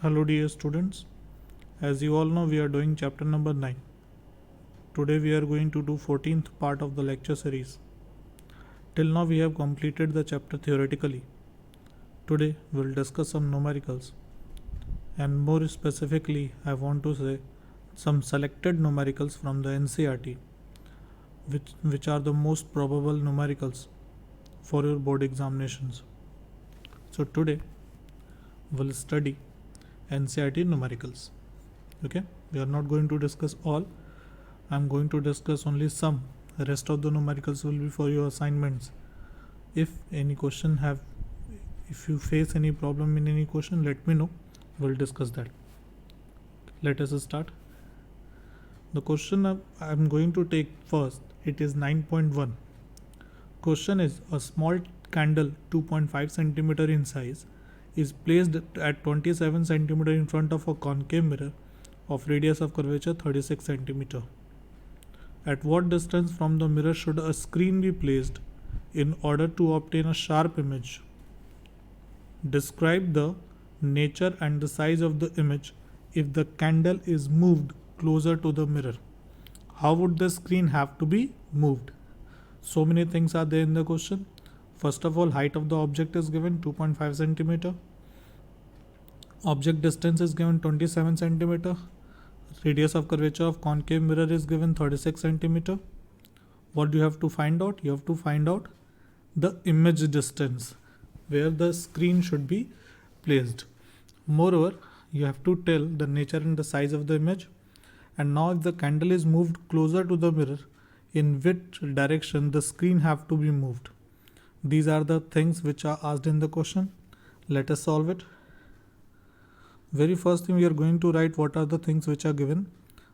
Hello dear students, as you all know we are doing chapter number 9. Today we are going to do 14th part of the lecture series. Till now we have completed the chapter theoretically. Today we will discuss some numericals, and more specifically I want to say some selected numericals from the NCERT which are the most probable numericals for your board examinations. So today we'll study NCERT numericals. Okay, we are not going to discuss all. I'm going to discuss only some. The rest of the numericals will be for your assignments. If you face any problem in any question, let me know. We'll discuss that. Let us start. The question I'm going to take first, it is 9.1. Question is, a small candle 2.5 centimeter in size is placed at 27 centimeter in front of a concave mirror of radius of curvature 36 centimeter. At what distance from the mirror should a screen be placed in order to obtain a sharp image? Describe the nature and the size of the image if the candle is moved closer to the mirror. How would the screen have to be moved? So many things are there in the question. First of all, height of the object is given 2.5 centimeter. Object distance is given 27 centimeter. Radius of curvature of concave mirror is given 36 centimeter. What do you have to find out? You have to find out the image distance where the screen should be placed. Moreover, you have to tell the nature and the size of the image. And now if the candle is moved closer to the mirror, in which direction the screen have to be moved? These are the things which are asked in the question. Let us solve it. Very first thing, we are going to write what are the things which are given.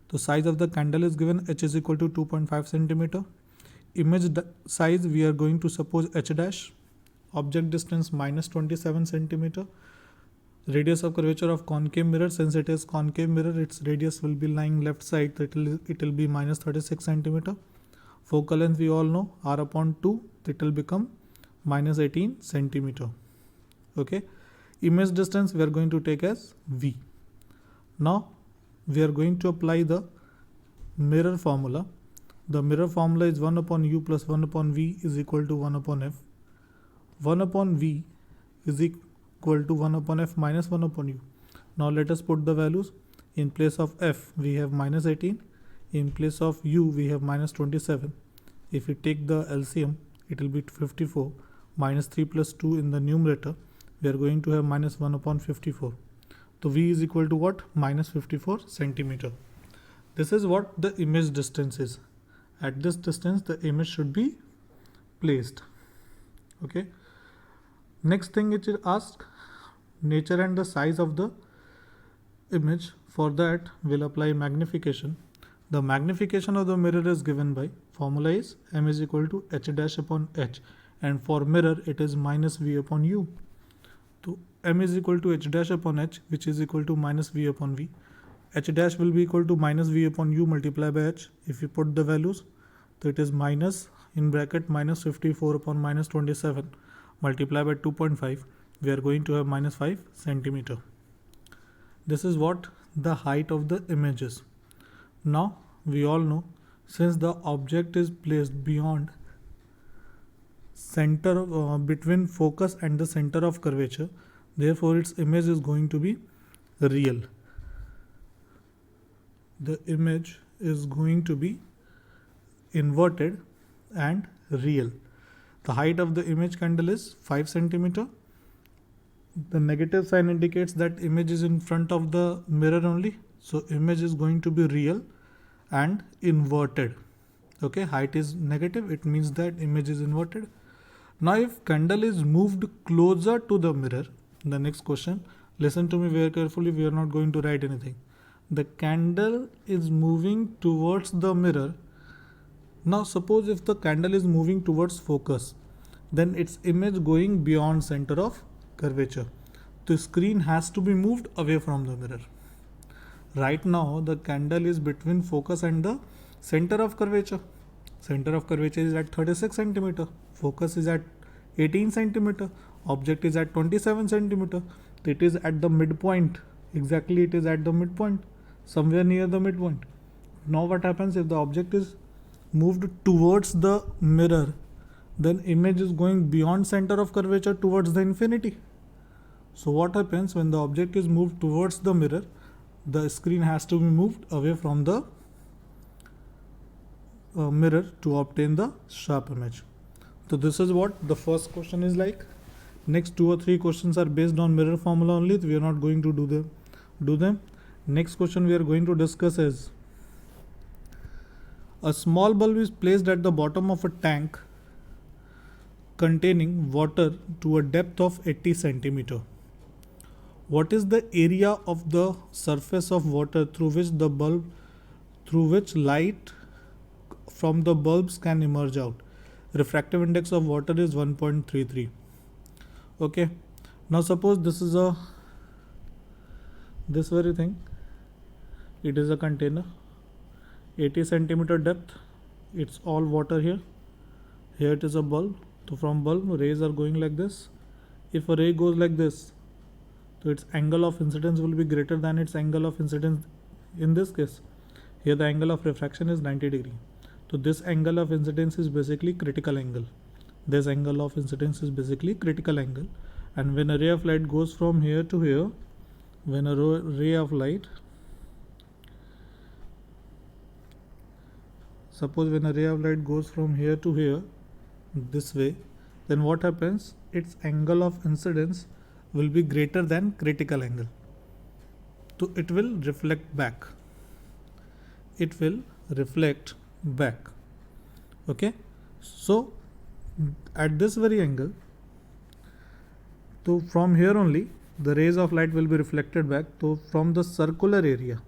The size of the candle is given, h is equal to 2.5 centimeter. Image size, we are going to suppose h dash. Object distance minus 27 centimeter. Radius of curvature of concave mirror, since it is concave mirror, its radius will be lying left side, so it will be minus 36 centimeter. Focal length we all know, r upon 2, it will become minus 18 centimeter. Okay. Image distance we are going to take as v. Now we are going to apply the mirror formula. The mirror formula is 1 upon u plus 1 upon v is equal to 1 upon f. 1 upon v is equal to 1 upon f minus 1 upon u. Now let us put the values. In place of f we have minus 18. In place of u we have minus 27. If we take the LCM, it will be 54. Minus 3 plus 2 in the numerator, we are going to have minus 1 upon 54. So v is equal to what? Minus 54 centimeter. This is what the image distance is. At this distance the image should be placed. Okay. Next thing it is asked, nature and the size of the image. For that we'll apply magnification. The magnification of the mirror is given by, formula is m is equal to h dash upon h, and for mirror it is minus v upon u. So m is equal to h dash upon h, which is equal to minus v upon v. H dash will be equal to minus v upon u multiplied by h. If you put the values, so it is minus in bracket minus 54 upon minus 27 multiplied by 2.5. We are going to have minus 5 centimeter. This is what the height of the image is. Now we all know, since the object is placed beyond center between focus and the center of curvature, therefore its image is going to be real. The image is going to be inverted and real. The height of the image candle is 5 centimeter. The negative sign indicates that image is in front of the mirror only. So image is going to be real and inverted. Okay, height is negative, it means that image is inverted. Now if candle is moved closer to the mirror, the next question, listen to me very carefully, we are not going to write anything. The candle is moving towards the mirror. Now suppose if the candle is moving towards focus, then its image going beyond center of curvature. The screen has to be moved away from the mirror. Right now the candle is between focus and the center of curvature. Center of curvature is at 36 centimeter. Focus is at 18 centimeter. Object is at 27 centimeter. It is at the midpoint Exactly, it is at the midpoint, somewhere near the midpoint. Now what happens if the object is moved towards the mirror, then image is going beyond center of curvature towards the infinity. So what happens when the object is moved towards the mirror, the screen has to be moved away from the mirror to obtain the sharp image. So this is what the first question is like. Next 2 or 3 questions are based on mirror formula only. We are not going to do them. Next question we are going to discuss is, a small bulb is placed at the bottom of a tank containing water to a depth of 80 centimeter. What is the area of the surface of water through which light from the bulbs can emerge out? Refractive index of water is 1.33. Okay, now suppose this is this very thing, it is a container, 80 centimeter depth, it's all water here it is a bulb. So from bulb rays are going like this. If a ray goes like this, so its angle of incidence will be greater than its angle of incidence. In this case here the angle of refraction is 90 degree. So this angle of incidence is basically critical angle. This angle of incidence is basically critical angle. And when a ray of light goes from here to here, when a ray of light, suppose when a ray of light goes from here to here this way, then what happens? Its angle of incidence will be greater than critical angle. So it will reflect back. It will reflect back. Okay, so at this very angle, so from here only the rays of light will be reflected back. So from the circular area,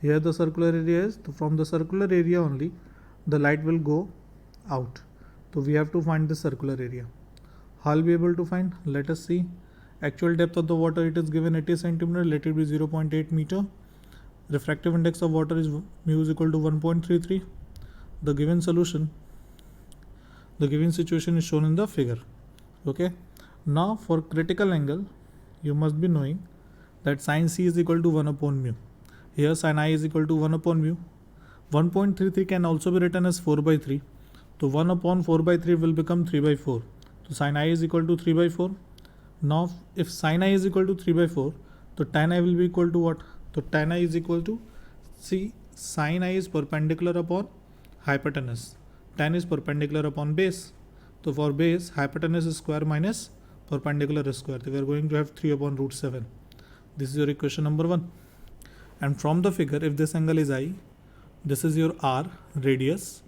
here the circular area is, so from the circular area only the light will go out. So we have to find the circular area. How will be able to find? Let us see. Actual depth of the water, it is given 80 centimeter, let it be 0.8 meter. Refractive index of water is mu is equal to 1.33. The given solution, the given situation is shown in the figure. Okay, now for critical angle you must be knowing that sin C is equal to 1 upon mu. Here sin I is equal to 1 upon mu. 1.33 can also be written as 4 by 3. So 1 upon 4 by 3 will become 3 by 4. So sin I is equal to 3 by 4. Now if sin I is equal to 3 by 4, so tan I will be equal to what? So tan I is equal to, see, sin I is perpendicular upon hypotenuse. Tan is perpendicular upon base. So for base, hypotenuse is square minus perpendicular is square. So we are going to have 3 upon root 7. This is your equation number 1. And from the figure, if this angle is I, this is your R, radius,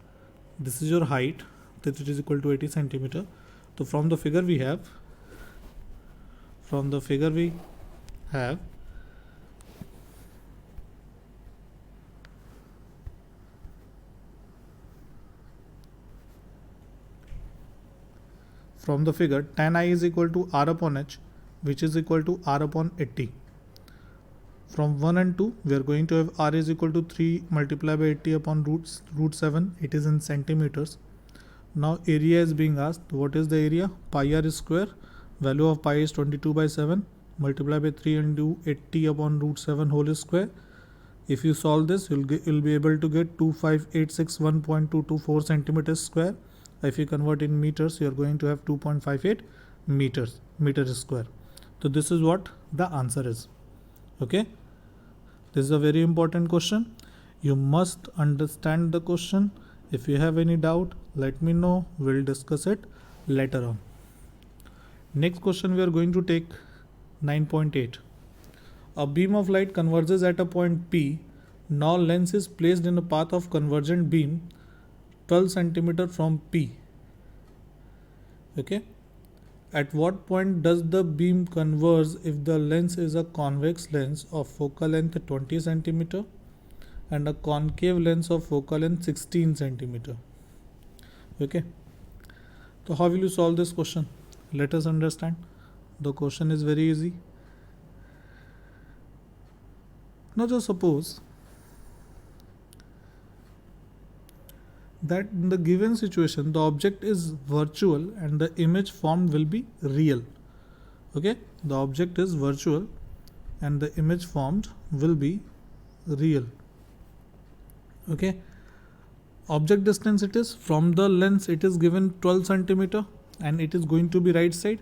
this is your height, that it is equal to 80 centimeter. So from the figure we have, from the figure tan I is equal to R upon H, which is equal to R upon 80. From 1 and 2 we are going to have R is equal to 3 multiplied by 80 upon root 7. It is in centimeters. Now area is being asked. What is the area? Pi r square. Value of pi is 22 by 7 multiplied by 3 into 80 upon root 7 whole square. If you solve this, you'll be able to get 25861.224 centimeters square. If you convert in meters, you are going to have 2.58 meter square. So this is what the answer is. Okay, this is a very important question. You must understand the question. If you have any doubt, let me know. We'll discuss it later on. Next question we are going to take 9.8. A beam of light converges at a point P. Now lens is placed in a path of convergent beam 12 centimeter from P. Okay. At what point does the beam converge if the lens is a convex lens of focal length 20 centimeter and a concave lens of focal length 16 centimeter? Okay. So how will you solve this question? Let us understand. The question is very easy. Now just suppose that in the given situation the object is virtual and the image formed will be real. Okay, the object is virtual and the image formed will be real. Okay, object distance, it is from the lens, it is given 12 centimeter and it is going to be right side.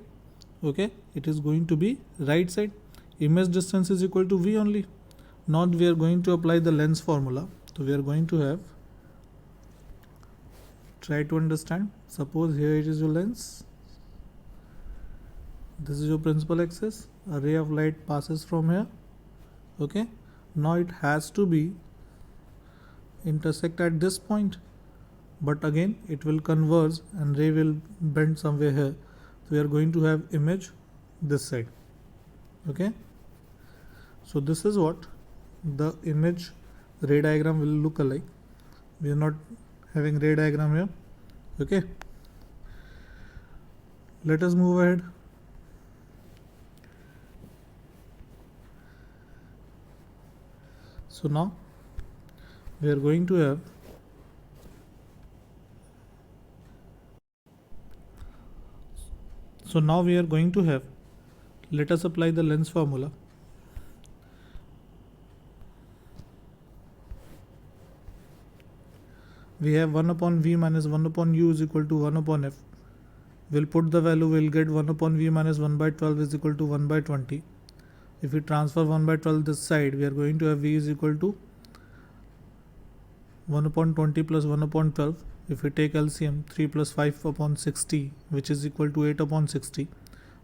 Okay, it is going to be right side. Image distance is equal to V only. Now we are going to apply the lens formula. So we are going to have, try to understand, suppose here it is your lens, this is your principal axis, a ray of light passes from here. Okay, now it has to be intersect at this point, but again it will converge and ray will bend somewhere here. So we are going to have image this side. Okay, so this is what the image ray diagram will look alike. We are not having ray diagram here. Okay, let us move ahead. So now we are going to have, let us apply the lens formula. We have 1 upon V minus 1 upon U is equal to 1 upon F. We'll put the value, we'll get 1 upon V minus 1 by 12 is equal to 1 by 20. If we transfer 1 by 12 this side, we are going to have V is equal to 1 upon 20 plus 1 upon 12. If we take LCM, 3 plus 5 upon 60, which is equal to 8 upon 60.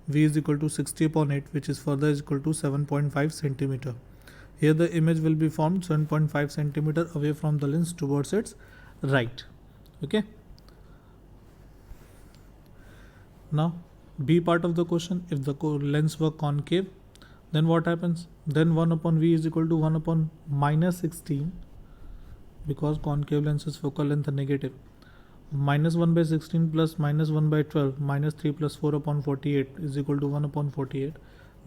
V is equal to 60 upon 8, which is further is equal to 7.5 centimeter. Here the image will be formed 7.5 centimeter away from the lens towards its right. Okay. Now B part of the question, if the lens were concave, then what happens? Then 1 upon V is equal to 1 upon minus 16, because concave lenses focal length are negative. Minus 1 by 16 plus minus 1 by 12 minus 3 plus 4 upon 48 is equal to 1 upon 48.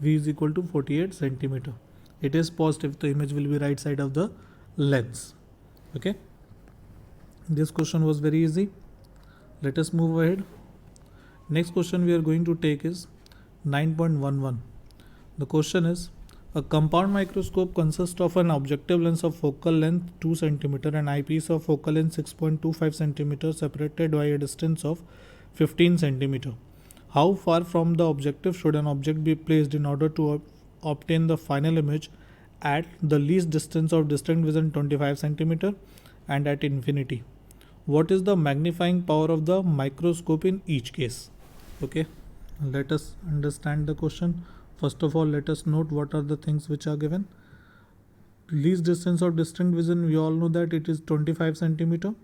V is equal to 48 centimeter. It is positive, the image will be right side of the lens. Okay, this question was very easy. Let us move ahead. Next question we are going to take is 9.11. The question is, a compound microscope consists of an objective lens of focal length 2 cm and eyepiece of focal length 6.25 cm separated by a distance of 15 cm. How far from the objective should an object be placed in order to obtain the final image at the least distance of distant vision 25 cm and at infinity? What is the magnifying power of the microscope in each case? Okay, let us understand the question. First of all, let us note what are the things which are given. Least distance of distant vision, we all know that it is 25 centimeter.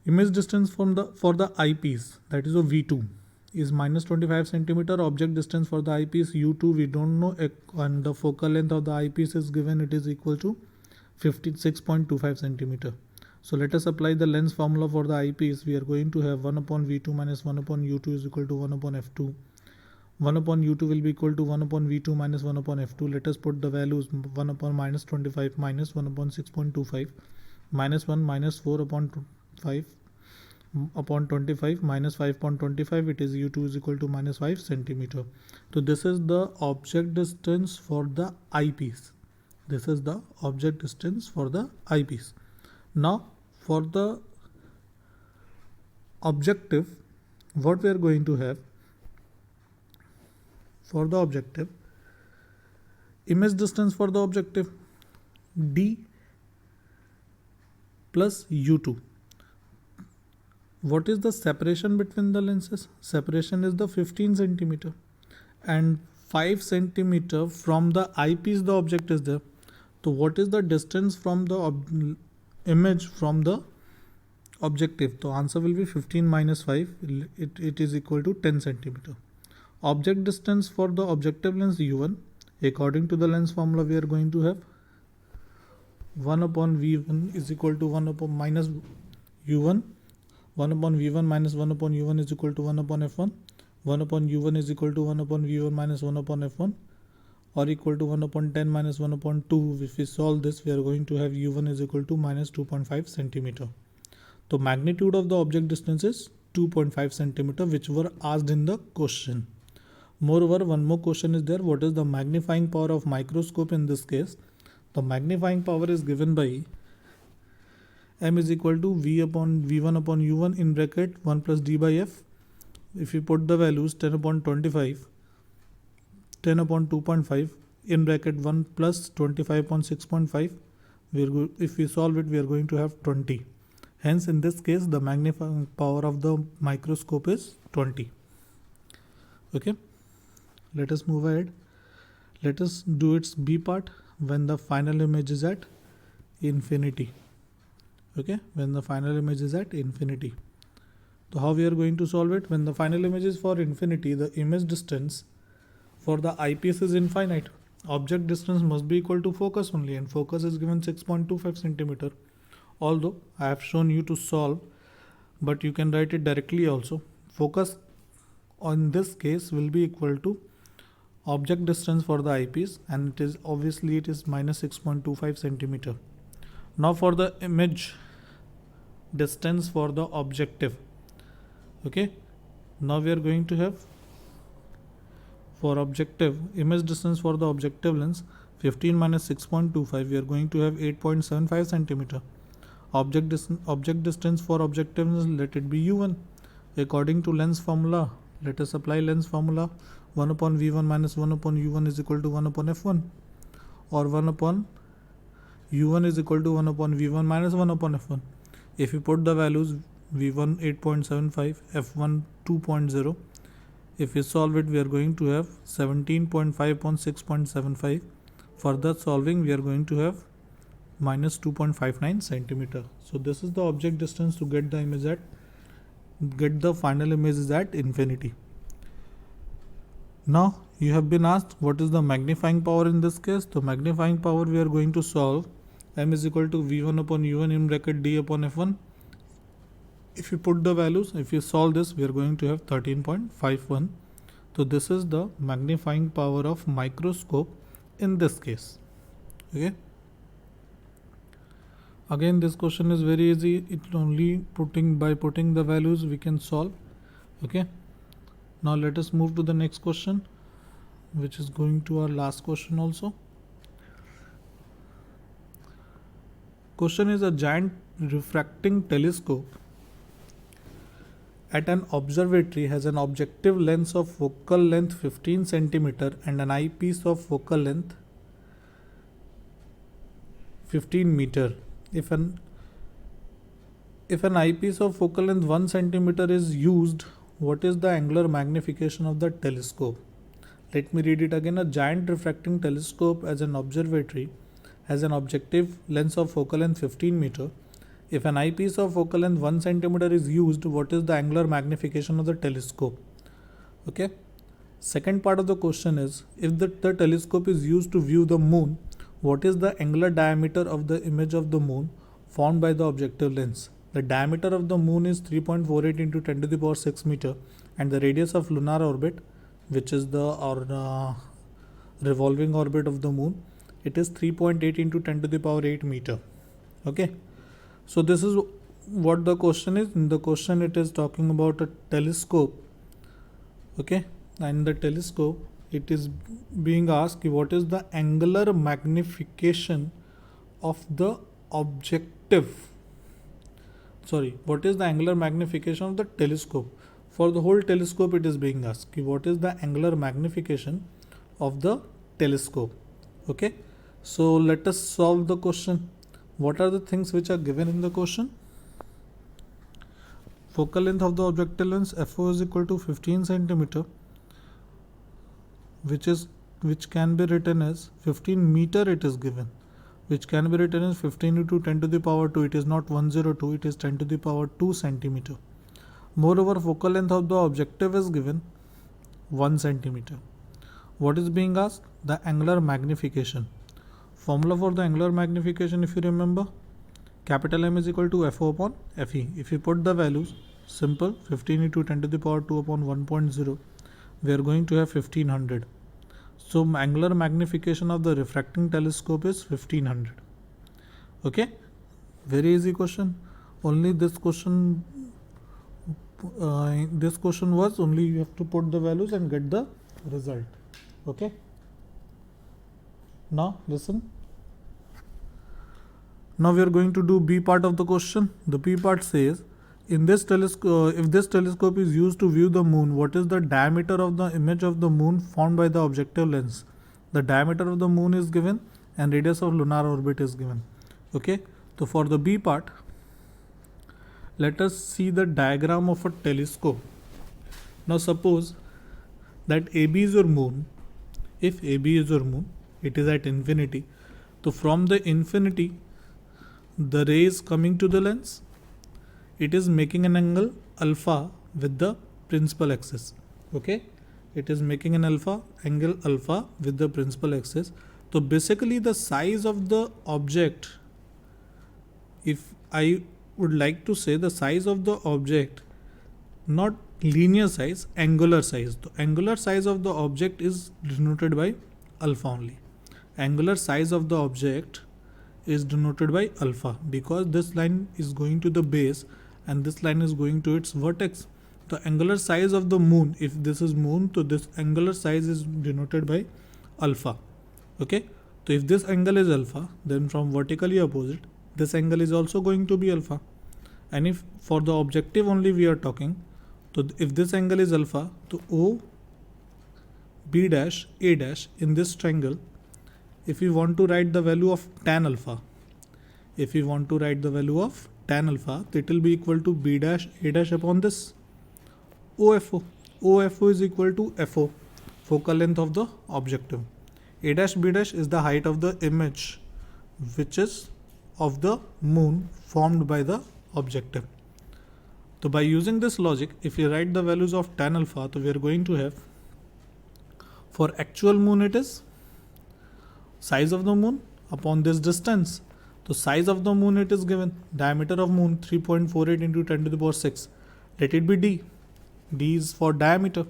Image distance for the eyepiece, that is a V2, is minus 25 centimeter. Object distance for the eyepiece U2 we don't know, and the focal length of the eyepiece is given, it is equal to 56.25 centimeter. So let us apply the lens formula for the eyepiece. We are going to have 1 upon V2 minus 1 upon U2 is equal to 1 upon F2. 1 upon U2 will be equal to 1 upon V2 minus 1 upon F2. Let us put the values, 1 upon minus 25 minus 1 upon 6.25 minus 1 minus 4 upon 5 upon 25 minus 5 upon 25, it is U2 is equal to minus 5 centimeter. So this is the object distance for the eyepiece. This is the object distance for the eyepiece. Now for the objective, what we are going to have, for the objective, image distance for the objective D plus U2. What is the separation between the lenses? Separation is the 15 centimeter and 5 centimeter from the eyepiece the object is there. So what is the distance from the image from the objective? The answer will be 15 minus 5, it is equal to 10 centimeter. Object distance for the objective lens U1, according to the lens formula, we are going to have 1 upon V1 is equal to 1 upon minus U1. 1 upon V1 minus 1 upon U1 is equal to 1 upon F1. 1 upon U1 is equal to 1 upon V1 minus 1 upon F1, or equal to 1 upon 10 minus 1 upon 2. If we solve this, we are going to have U1 is equal to minus 2.5 centimeter. The magnitude of the object distance is 2.5 centimeter, which were asked in the question. Moreover, one more question is there. What is the magnifying power of microscope in this case? The magnifying power is given by m is equal to v upon v1 upon u1 in bracket 1 plus d by f. If you put the values 10 upon 25, 10 upon 2.5 in bracket 1 plus 25 upon 6.5, if we solve it, we are going to have 20. Hence, in this case, the magnifying power of the microscope is 20. Okay, let us move ahead. Let us do its B part when the final image is at infinity. Okay, when the final image is at infinity. So how we are going to solve it? When the final image is for infinity, the image distance for the eyepiece is infinite. Object distance must be equal to focus only, and focus is given 6.25 centimeter. Although I have shown you to solve, but you can write it directly also. Focus on this case will be equal to object distance for the eyepiece, and it is obviously minus 6.25 centimeter. Now for the image distance for the objective. Okay, now we are going to have for objective image distance for the objective lens 15 minus 6.25, we are going to have 8.75 centimeter. Object distance for objective lens, let it be u1. According to lens formula, let us apply lens formula. 1 upon v1 minus 1 upon u1 is equal to 1 upon f1, or 1 upon u1 is equal to 1 upon v1 minus 1 upon f1. If you put the values v1 8.75, f1 2.0, if we solve it, we are going to have 17.5 upon 6.75. Further solving, we are going to have minus 2.59 centimeter. So this is the object distance to get the final image is at infinity. Now you have been asked what is the magnifying power in this case. The magnifying power we are going to solve, m is equal to v1 upon u1 in bracket d upon f1. If you put the values, if you solve this, we are going to have 13.51. So this is the magnifying power of microscope in this case. Okay. Again, this question is very easy. It's only by putting the values we can solve. Okay. Now let us move to the next question, which is going to our last question also. Question is, a giant refracting telescope at an observatory has an objective lens of focal length 15 centimeter and an eyepiece of focal length 15 meter. If an eyepiece of focal length 1 centimeter is used, what is the angular magnification of the telescope? Let me read it again. A giant refracting telescope as an observatory has an objective lens of focal length 15 meter. If an eyepiece of focal length 1 centimeter is used, what is the angular magnification of the telescope? Okay. Second part of the question is, if the telescope is used to view the moon, what is the angular diameter of the image of the moon formed by the objective lens? The diameter of the moon is 3.48 into 10 to the power 6 meter, and the radius of lunar orbit, which is the revolving orbit of the moon, it is 3.8 into 10 to the power 8 meter. Okay. So this is what the question is. In the question, it is talking about a telescope. Okay. And the telescope, it is being asked what is the angular magnification of the objective. Sorry, what is the angular magnification of the telescope? For the whole telescope, it is being asked what is the angular magnification of the telescope. Okay. So let us solve the question. What are the things which are given in the question? Focal length of the objective lens FO is equal to 15 centimeter, which can be written as 15 meter. It is given, which can be written as 15 into 10 to the power 2. It is not 102. It is 10 to the power 2 centimeter. Moreover, focal length of the objective is given 1 centimeter. What is being asked? The angular magnification. Formula for the angular magnification, if you remember, capital M is equal to FO upon FE. If you put the values, simple, 15 into 10 to the power 2 upon 1.0, we are going to have 1500. So angular magnification of the refracting telescope is 1500. Okay, very easy question. Only this question was only you have to put the values and get the result. Okay. Now listen. Now we are going to do B part of the question. The B part says, in this telescope, if this telescope is used to view the moon, what is the diameter of the image of the moon formed by the objective lens? The diameter of the moon is given and radius of lunar orbit is given. Okay. So for the B part, let us see the diagram of a telescope. Now suppose that AB is your moon. If AB is your moon, it is at infinity. So from the infinity, the ray is coming to the lens. It is making an angle alpha with the principal axis. Okay, it is making an angle alpha with the principal axis. So basically the size of the object, if I would like to say the size of the object, not linear size, angular size. The angular size of the object is denoted by alpha only. Angular size of the object is denoted by alpha because this line is going to the base and this line is going to its vertex. The angular size of the moon, if this is moon, so this angular size is denoted by alpha. Okay, so if this angle is alpha, then from vertically opposite, this angle is also going to be alpha. And if for the objective only we are talking, so if this angle is alpha, so O, B dash, A dash in this triangle, if we want to write the value of tan alpha, it will be equal to B dash, A dash upon this OFO. OFO is equal to FO, focal length of the objective. A dash, B dash is the height of the image, which is of the moon formed by the objective. So by using this logic, if we write the values of tan alpha, so we are going to have, for actual moon it is size of the moon upon this distance. So size of the moon it is given, diameter of moon 3.48 into 10 to the power 6. Let it be D. D is for diameter.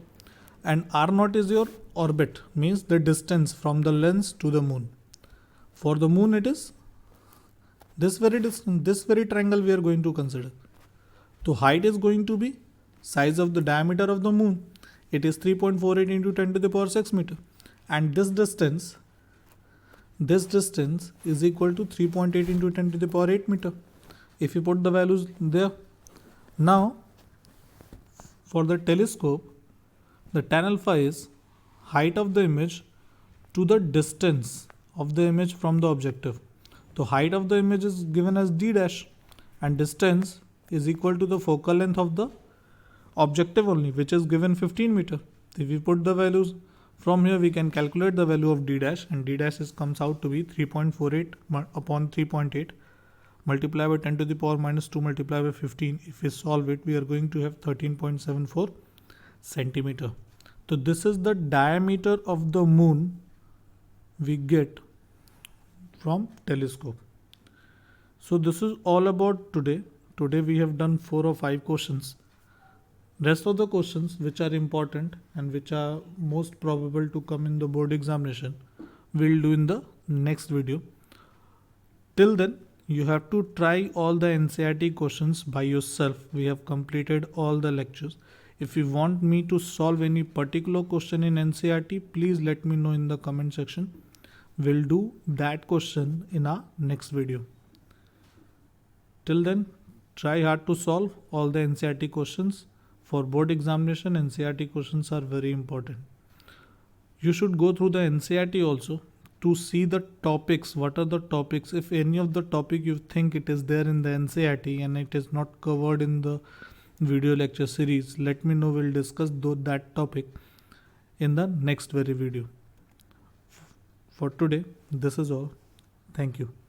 And R0 is your orbit, means the distance from the lens to the moon. For the moon it is this very distance, this very triangle we are going to consider. So height is going to be size of the diameter of the moon. It is 3.48 into 10 to the power 6 meter. And this distance is equal to 3.8 into 10 to the power 8 meter. If you put the values there. Now, for the telescope, the tan alpha is height of the image to the distance of the image from the objective. So height of the image is given as D dash and distance is equal to the focal length of the objective only, which is given 15 meter. If we put the values from here, we can calculate the value of D dash, and D dash comes out to be 3.48 upon 3.8 multiplied by 10 to the power minus 2 multiplied by 15. If we solve it, we are going to have 13.74 centimeter. So this is the diameter of the moon we get from telescope. So this is all about today. Today we have done 4 or 5 questions. Rest of the questions which are important and which are most probable to come in the board examination, we'll do in the next video. Till then, you have to try all the NCERT questions by yourself. We have completed all the lectures. If you want me to solve any particular question in NCERT, please let me know in the comment section. We'll do that question in our next video. Till then, try hard to solve all the NCERT questions. For board examination, NCERT questions are very important. You should go through the NCERT also to see the topics. What are the topics? If any of the topic you think it is there in the NCERT and it is not covered in the video lecture series, let me know. We'll discuss that topic in the next very video. For today, this is all. Thank you.